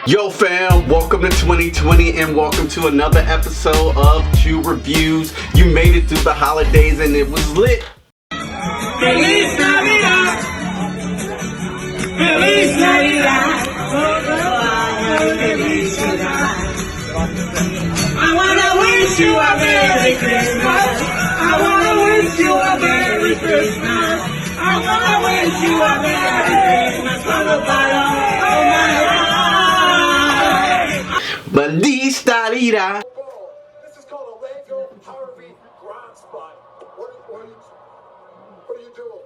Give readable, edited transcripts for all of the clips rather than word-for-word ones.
Yo fam, welcome to 2020 and welcome to another episode of Q Reviews. You made it through the holidays and it was lit. Feliz Navidad. Feliz Navidad. I wanna wish you a Merry Christmas. I wanna wish you a Merry Christmas. I wanna wish you a Merry Christmas from the bottom of my heart. Feliz Navidad. This is called a Lego Harvey grind spot. What are you doing?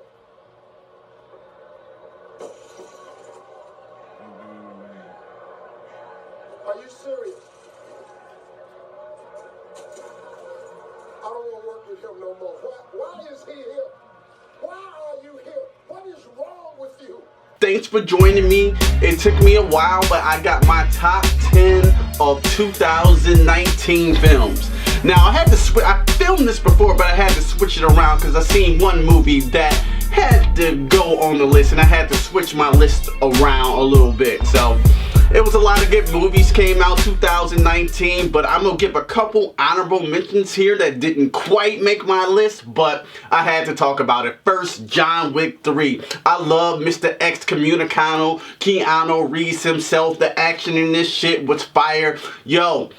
Are you serious? I don't want to work with him no more. Why is he here? Why are you here? What is wrong with you? Thanks for joining me. It took me a while, but I got my top 10 of 2019 films. Now I had to switch. I filmed this before, but I had to switch it around because I seen one movie that had to go on the list, and I had to switch my list around a little bit. So it was a lot of good movies came out 2019, but I'm gonna give a couple honorable mentions here that didn't quite make my list, but I had to talk about it. First, John Wick 3. I love Mr. Excommunicado, Keanu Reeves himself. The action in this shit was fire. Yo,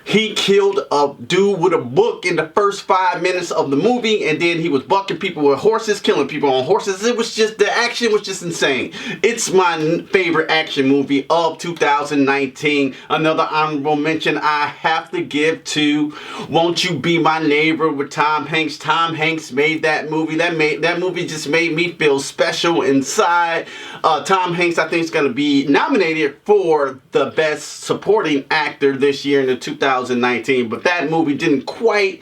he killed a dude with a book in the first 5 minutes of the movie, and then he was bucking people with horses, killing people on horses. It was just, the action was just insane. It's my favorite action movie of 2019. Another honorable mention I have to give to Won't You Be My Neighbor with Tom Hanks. Tom Hanks made that movie. That movie just made me feel special inside. Tom Hanks, I think, is going to be nominated for the best supporting actor this year in the 2019, but that movie didn't quite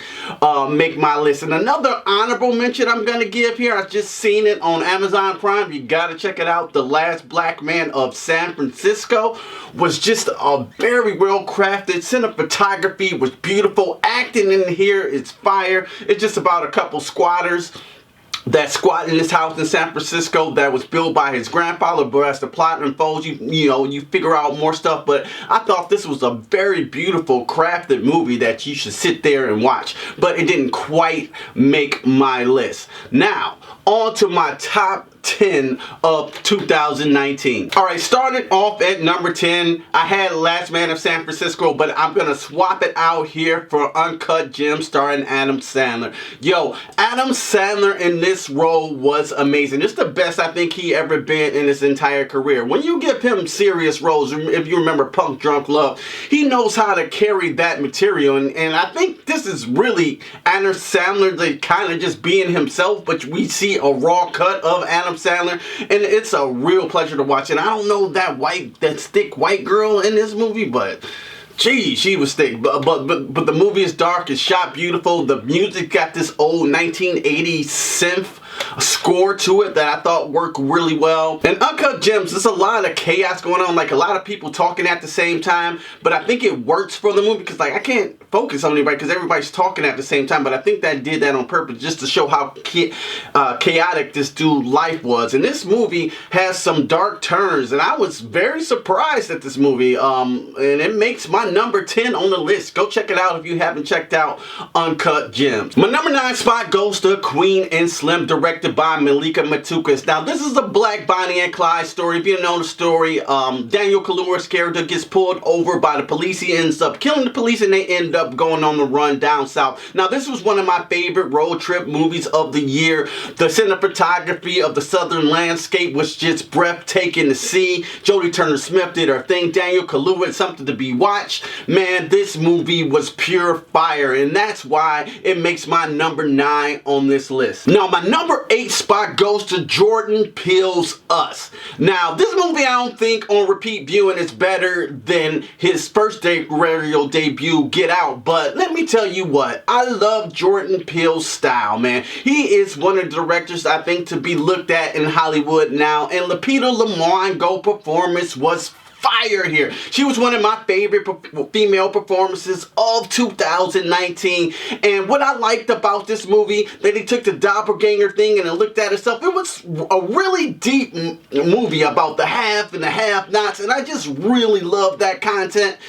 make my list. And another honorable mention I'm going to give here, I've just seen it on Amazon Prime. You got to check it out. The Last Black Man of San Francisco was just a very well crafted. Cinematography was beautiful. Acting in here is fire. It's just about a couple squatters that squat in this house in San Francisco that was built by his grandfather, but as the plot unfolds, you figure out more stuff. But I thought this was a very beautiful, crafted movie that you should sit there and watch. But it didn't quite make my list. Now, on to my top 10 of 2019. Alright, started off at number 10. I had Last Man of San Francisco, but I'm gonna swap it out here for Uncut Gems starring Adam Sandler. Yo, Adam Sandler in this role was amazing. It's the best I think he ever been in his entire career. When you give him serious roles, if you remember Punk Drunk Love, he knows how to carry that material, and I think this is really Adam Sandler kind of just being himself, but we see a raw cut of Adam Sandler, and it's a real pleasure to watch. And I don't know that thick white girl in this movie, but gee, she was thick. But the movie is dark. It's shot beautiful. The music got this old 1980s synth score to it that I thought worked really well. And Uncut Gems, there's a lot of chaos going on, like a lot of people talking at the same time, but I think it works for the movie because, like, I can't focus on anybody because everybody's talking at the same time, but I think that did that on purpose just to show how chaotic this dude's life was. And this movie has some dark turns, and I was very surprised at this movie, and it makes my number 10 on the list. Go check it out if you haven't checked out Uncut Gems. My number 9 spot goes to Queen and Slim, directed by Malika Matukas. Now, this is a Black Bonnie and Clyde story. If you know the story, Daniel Kaluuya's character gets pulled over by the police. He ends up killing the police, and they end up going on the run down south. Now, this was one of my favorite road trip movies of the year. The cinematography of the southern landscape was just breathtaking to see. Jodie Turner-Smith did her thing. Daniel Kaluuya, something to be watched. Man, this movie was pure fire, and that's why it makes my number 9 on this list. Now, my number 8 spot goes to Jordan Peele's Us. Now, this movie I don't think on repeat viewing is better than his first directorial debut, Get Out. But let me tell you what, I love Jordan Peele's style, man. He is one of the directors I think to be looked at in Hollywood now, and Lupita Nyong'o's performance was fire here. She was one of my favorite female performances of 2019. And what I liked about this movie, that he took the doppelganger thing and looked at itself. It was a really deep movie about the have and the have-nots, and I just really loved that concept.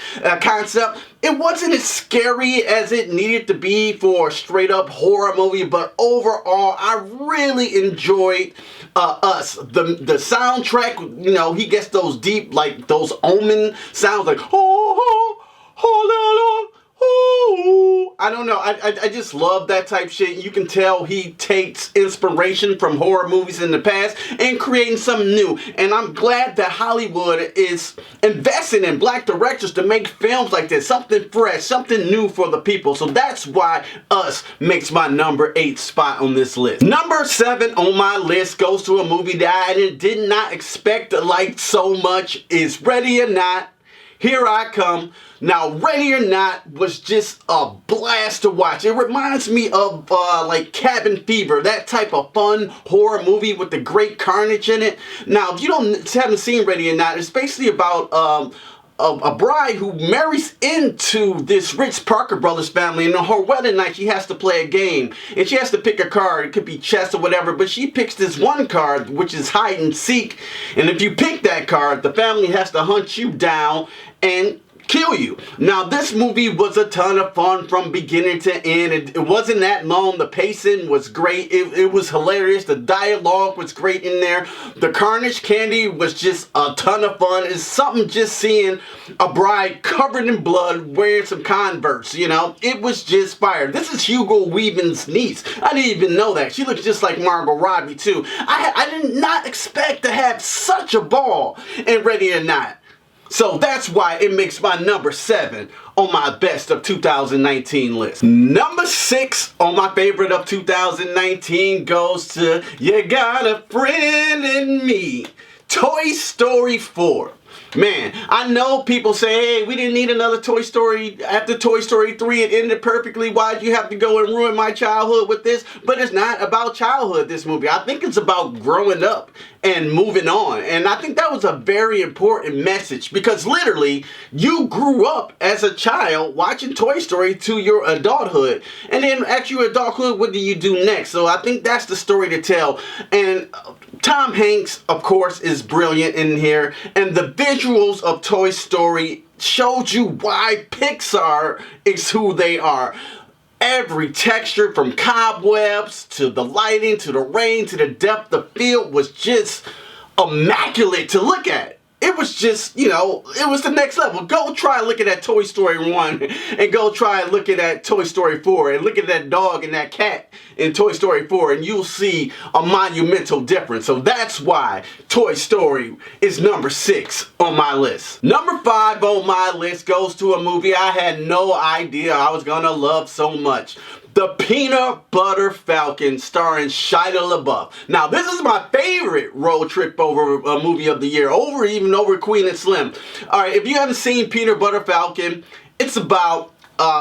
It wasn't as scary as it needed to be for a straight-up horror movie, but overall, I really enjoyed Us. The soundtrack, you know, he gets those deep, like those omen sounds, like I don't know. I just love that type shit. You can tell he takes inspiration from horror movies in the past and creating something new. And I'm glad that Hollywood is investing in black directors to make films like this. Something fresh, something new for the people. So that's why Us makes my number 8 spot on this list. Number 7 on my list goes to a movie that I did not expect to like so much. Is Ready or Not. Here I Come. Now, Ready or Not was just a blast to watch. It reminds me of like Cabin Fever, that type of fun horror movie with the great carnage in it. Now, if you haven't seen Ready or Not, it's basically about a bride who marries into this rich Parker Brothers family, and on her wedding night she has to play a game, and she has to pick a card. It could be chess or whatever, but she picks this one card, which is hide and seek, and if you pick that card, the family has to hunt you down and kill you. Now, this movie was a ton of fun from beginning to end. It wasn't that long. The pacing was great. It was hilarious. The dialogue was great in there. The carnage candy was just a ton of fun. It's something just seeing a bride covered in blood wearing some Converse, you know. It was just fire. This is Hugo Weaving's niece. I didn't even know that. She looks just like Margot Robbie too. I did not expect to have such a ball in Ready or Not. So that's why it makes my number 7 on my best of 2019 list. Number 6 on my favorite of 2019 goes to You Got a Friend in Me. Toy Story 4. Man, I know people say, hey, we didn't need another Toy Story. After Toy Story 3, it ended perfectly. Why'd you have to go and ruin my childhood with this? But it's not about childhood, this movie. I think it's about growing up and moving on. And I think that was a very important message, because literally, you grew up as a child watching Toy Story to your adulthood. And then at your adulthood, what do you do next? So I think that's the story to tell. And Tom Hanks, of course, is brilliant in here. And the visuals of Toy Story showed you why Pixar is who they are. Every texture, from cobwebs to the lighting to the rain to the depth of field, was just immaculate to look at. It was just, you know, it was the next level. Go try looking at Toy Story 1 and go try looking at Toy Story 4 and look at that dog and that cat in Toy Story 4, and you'll see a monumental difference. So that's why Toy Story is number 6 on my list. Number 5 on my list goes to a movie I had no idea I was gonna love so much. The Peanut Butter Falcon, starring Shia LaBeouf. Now, this is my favorite road trip over movie of the year, even over Queen and Slim. All right, if you haven't seen Peanut Butter Falcon, it's about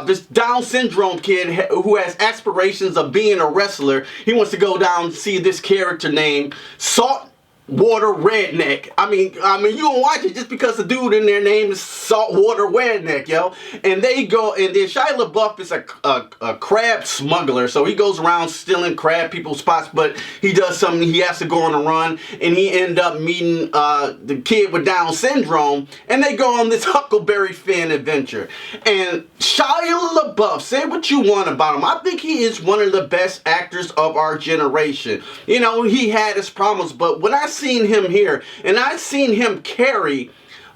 this Down syndrome kid who has aspirations of being a wrestler. He wants to go down and see this character named Saltwater Redneck. I mean, you don't watch it just because the dude in their name is Saltwater Redneck, yo. And they go, and then Shia LaBeouf is a crab smuggler, so he goes around stealing crab people's spots. But he does something. He has to go on a run, and he end up meeting the kid with Down syndrome, and they go on this Huckleberry Finn adventure. And Shia LaBeouf, say what you want about him, I think he is one of the best actors of our generation. You know, he had his problems, but when I seen him here, and I seen him carry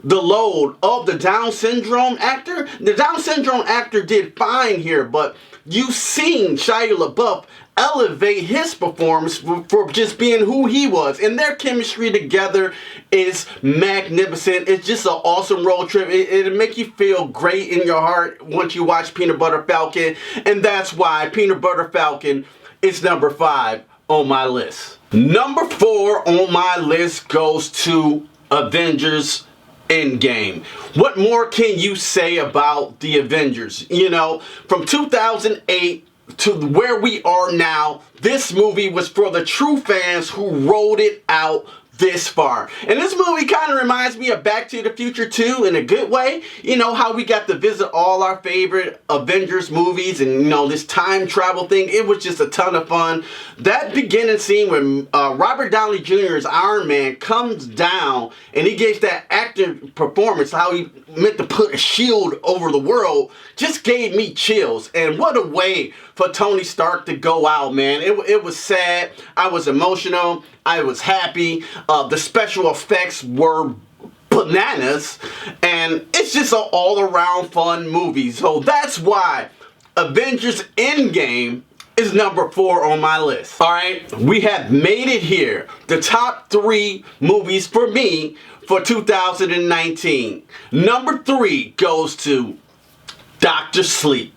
the load of the Down syndrome actor. The Down syndrome actor did fine here, but you seen Shia LaBeouf elevate his performance for just being who he was, and their chemistry together is magnificent. It's just an awesome road trip. It'll make you feel great in your heart once you watch Peanut Butter Falcon, and that's why Peanut Butter Falcon is number 5 on my list. Number 4 on my list goes to Avengers Endgame. What more can you say about the Avengers? You know, from 2008 to where we are now, this movie was for the true fans who rode it out this far. And this movie kind of reminds me of Back to the Future 2 in a good way. You know, how we got to visit all our favorite Avengers movies and, you know, this time travel thing. It was just a ton of fun. That beginning scene when Robert Downey Jr.'s Iron Man comes down and he gave that acting performance, how he meant to put a shield over the world, just gave me chills. And what a way for Tony Stark to go out, man. It was sad. I was emotional. I was happy. The special effects were bananas. And it's just an all-around fun movie. So that's why Avengers Endgame is number 4 on my list. Alright, we have made it here. The top 3 movies for me for 2019. Number 3 goes to Dr. Sleep.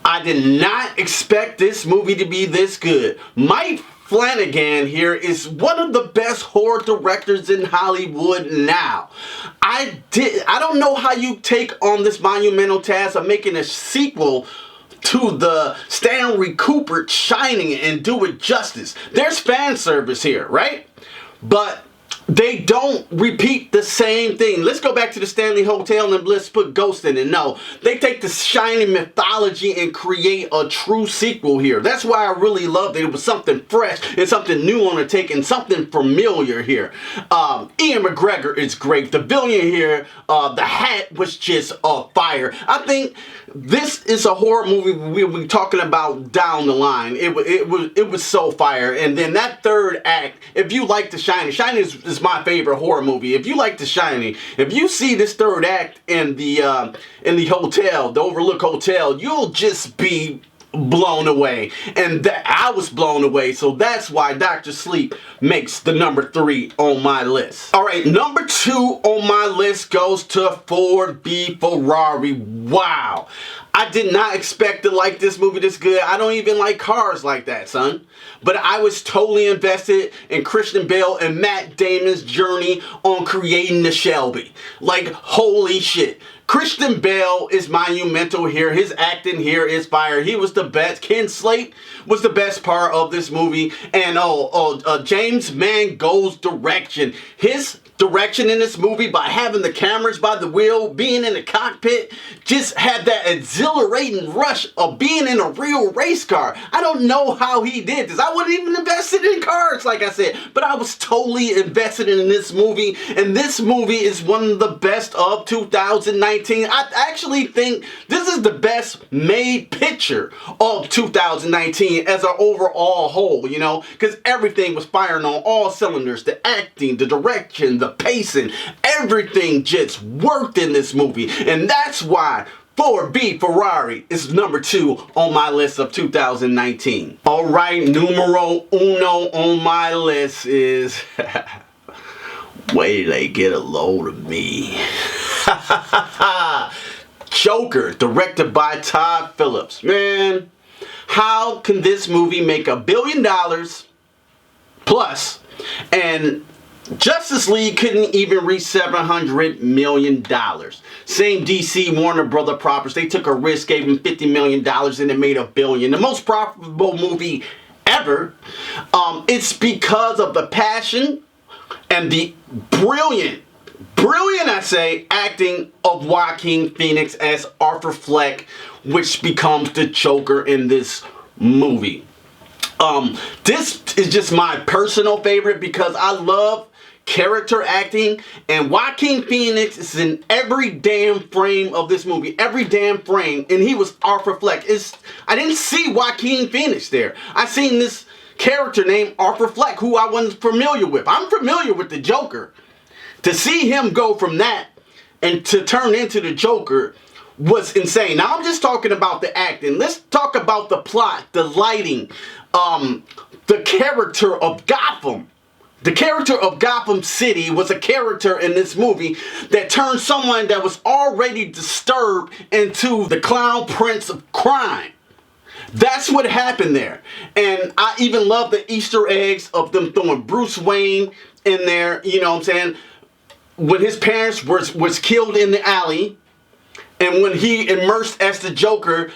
I did not expect this movie to be this good. Mike Flanagan here is one of the best horror directors in Hollywood now. I don't know how you take on this monumental task of making a sequel to the Stanley Kubrick Shining and do it justice. There's fan service here, right? But they don't repeat the same thing. Let's go back to the Stanley Hotel and let's put Ghost in it. No, they take the Shining mythology and create a true sequel here. That's why I really loved it. It was something fresh and something new on the take and something familiar here. Ian McGregor is great. The villain here, the hat was just fire. I think this is a horror movie we'll be talking about down the line. It was so fire. And then that third act, if you like The Shining, Shining is my favorite horror movie. If you like The Shining, if you see this third act in the hotel, the Overlook Hotel, you'll just be blown away. And I was blown away. So that's why Dr. Sleep makes the number 3 on my list. Alright, number 2 on my list goes to Ford v Ferrari. Wow. I did not expect to like this movie this good. I don't even like cars like that, son. But I was totally invested in Christian Bale and Matt Damon's journey on creating the Shelby. Like, holy shit. Christian Bale is monumental here. His acting here is fire. He was the best. Ken Slate was the best part of this movie. And James Mangold's direction. His direction in this movie by having the cameras by the wheel, being in the cockpit, just had that exhilarating rush of being in a real race car. I don't know how he did this. I wasn't even invested in cars, like I said, but I was totally invested in this movie, and this movie is one of the best of 2019. I actually think this is the best made picture of 2019 as an overall whole, you know, because everything was firing on all cylinders. The acting, the direction, the pacing, everything just worked in this movie. And that's why Ford v Ferrari is number 2 on my list of 2019. Alright, numero uno on my list is wait till they get a load of me. Joker, directed by Todd Phillips. Man, how can this movie make $1 billion plus and Justice League couldn't even reach $700 million. Same DC Warner Brother properties. They took a risk, gave him $50 million, and it made $1 billion. The most profitable movie ever. It's because of the passion and the brilliant I say, acting of Joaquin Phoenix as Arthur Fleck, which becomes the Joker in this movie. This is just my personal favorite because I love character acting, and Joaquin Phoenix is in every damn frame of this movie, every damn frame, and he was Arthur Fleck. I didn't see Joaquin Phoenix there. I seen this character named Arthur Fleck, who I wasn't familiar with. I'm familiar with the Joker. To see him go from that and to turn into the Joker was insane. Now I'm just talking about the acting. Let's talk about the plot, the lighting, the character of Gotham. The character of Gotham City was a character in this movie that turned someone that was already disturbed into the clown prince of crime. That's what happened there. And I even love the Easter eggs of them throwing Bruce Wayne in there, you know what I'm saying? When his parents was killed in the alley, and when he immersed as the Joker,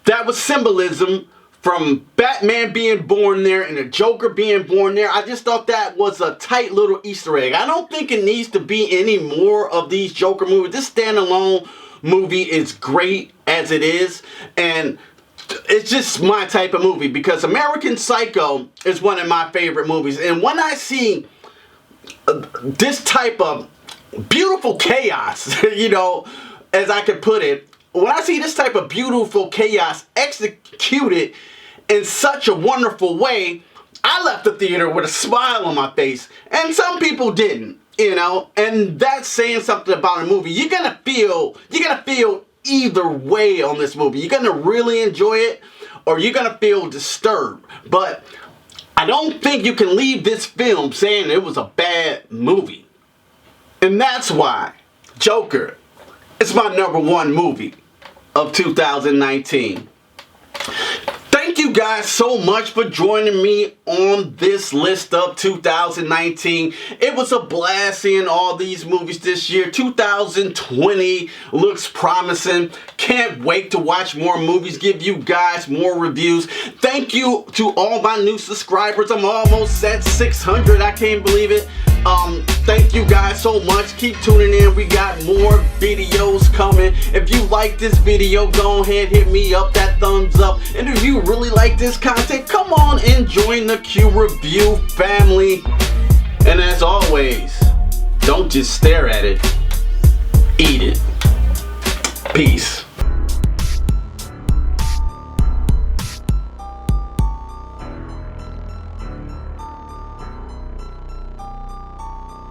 that was symbolism from Batman being born there and the Joker being born there, I just thought that was a tight little Easter egg. I don't think it needs to be any more of these Joker movies. This standalone movie is great as it is, and it's just my type of movie because American Psycho is one of my favorite movies. And when I see this type of beautiful chaos, you know, as I could put it, when I see this type of beautiful chaos executed in such a wonderful way, I left the theater with a smile on my face, and some people didn't, you know, and that's saying something about a movie. You're gonna feel either way on this movie. You're gonna really enjoy it, or you're gonna feel disturbed. But I don't think you can leave this film saying it was a bad movie. And that's why Joker is my #1 movie of 2019. Thank you guys so much for joining me on this list of 2019. It was a blast seeing all these movies this year. 2020 looks promising. Can't wait to watch more movies, give you guys more reviews. Thank you to all my new subscribers. I'm almost at 600. I can't believe it. Thank you guys so much. Keep tuning in. We got more videos coming. If you like this video, go ahead, hit me up, that thumbs up. And if you really like this content, come on and join the Q Review family. And as always, don't just stare at it, eat it. Peace.